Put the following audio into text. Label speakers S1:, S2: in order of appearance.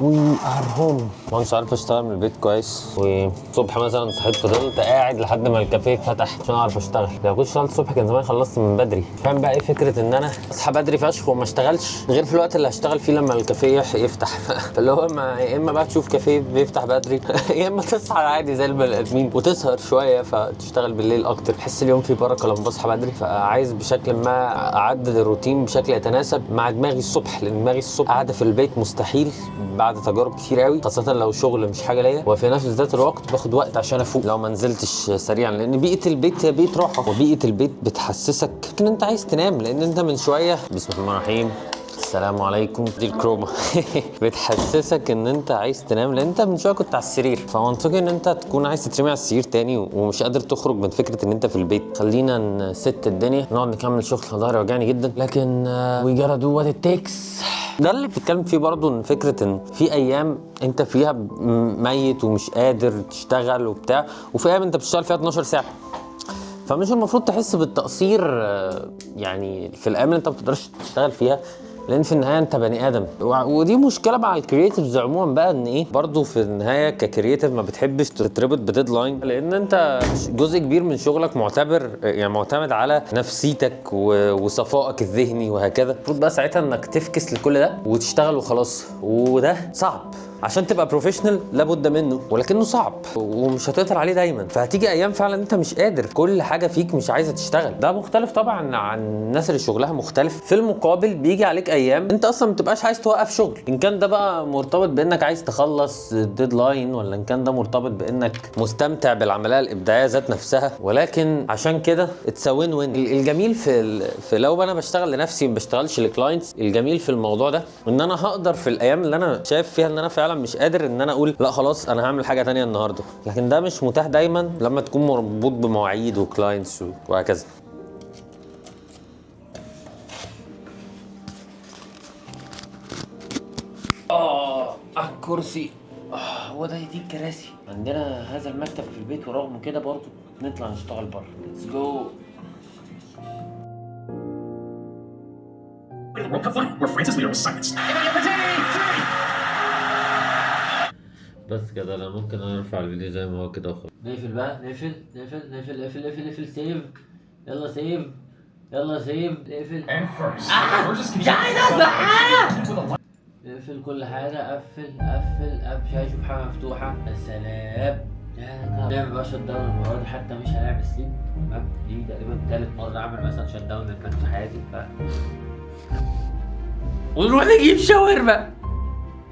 S1: وي ار هوم. ما مش عارف اشتغل من البيت كويس، والصبح مثلا صحيت فضلت قاعد لحد ما الكافيه فتح عشان اعرف اشتغل. لو كنت اشتغلت الصبح كان زمان خلصت من بدري. فاهم بقى ايه فكره ان انا اصحى بدري فشخ وما اشتغلش غير في الوقت اللي هشتغل فيه لما الكافيه يفتح. فاللي هو يا اما بقى تشوف كافيه بيفتح بدري يا اما تصحى عادي زي البني ادمين وتسهر شويه فتشتغل بالليل اكتر. تحس اليوم فيه بركه لما بصحى بدري. فعايز بشكل ما اعدل الروتين بشكل يتناسب مع دماغي الصبح، لان دماغي الصبح قاعده في البيت مستحيل بعد تجارب كتير قوي، خاصه لو شغل مش حاجه ليا، وفي نفس ذات الوقت باخد وقت عشان افوق لو ما نزلتش سريعا. لان بيئه البيت هي بيئه راحه، وبيئه البيت بتحسسك ان انت عايز تنام، لان انت من شويه بسم الله الرحمن الرحيم السلام عليكم دي الكروما بتحسسك ان انت عايز تنام، لان انت من شويه كنت على السرير. فمنطقي ان انت تكون عايز تترمي على السرير تاني ومش قادر تخرج من فكره ان انت في البيت. خلينا نست الدنيا نقعد نكمل شغل. ظهري وجعني جدا، لكن وي جاتا دو وات ات تيكس. ده اللي بتتكلم فيه برضو، ان فكره ان في ايام انت فيها ميت ومش قادر تشتغل وبتاع، وفي ايام انت بتشتغل فيها 12 ساعه. فمش المفروض تحس بالتقصير يعني في الايام اللي انت ما بتقدرش تشتغل فيها، لان في النهايه انت بني ادم. ودي مشكله مع الكرييتيفز عموما بقى، ان ايه برضو في النهايه ككرييتيف ما بتحبش تتربط بديدلاين، لان انت جزء كبير من شغلك معتمد على نفسيتك وصفائك الذهني وهكذا. المفروض بقى ساعتها انك تفكس لكل ده وتشتغل وخلاص. وده صعب عشان تبقى بروفيشنال، لابد منه، ولكنه صعب ومش هتقدر عليه دايما. فهتيجي ايام فعلا انت مش قادر، كل حاجه فيك مش عايزه تشتغل. ده مختلف طبعا عن الناس اللي شغلها مختلف. في المقابل بيجي عليك ايام انت اصلا ما بتبقاش عايز توقف شغل، ان كان ده بقى مرتبط بانك عايز تخلص الديدلاين، ولا ان كان ده مرتبط بانك مستمتع بالعمليه الابداعيه ذات نفسها. ولكن عشان كده اتس وين وين. الجميل في لو انا بشتغل لنفسي ما بشتغلش لكلاينتس، الجميل في الموضوع ده ان انا هقدر في الايام اللي انا شايف فيها ان انا فعلا مش قادر ان انا اقول لا خلاص انا هعمل حاجه تانية النهارده. لكن ده مش متاح دايما لما تكون مربوط بمواعيد وكلاينتس وهكذا. على الكرسي. هو ده دي الكراسي. عندنا هذا المكتب في البيت، ورغم كده برضه نطلع نشتغل بره. ليتس جو.
S2: World Cup footy, where Francis Leader was silenced.
S1: بس كده انا ممكن ارفع الفيديو زي ما هو كده وخلاص. نقفل بقى، نقفل سيف. يلا سيف، يلا سيف، اقفل.
S2: And first,
S1: مش عايز اسمع. اقفل كل حاجه، قفل مش عايز اشوف حاجه مفتوحه. يا سلام. نعمل بقى شت داون المره دي، حتى مش هنعمل سليب. تمام، دي تقريبا تالت مره اعمل مثلا شت داون للماك في حياتي. ونروح نجيب شاورما.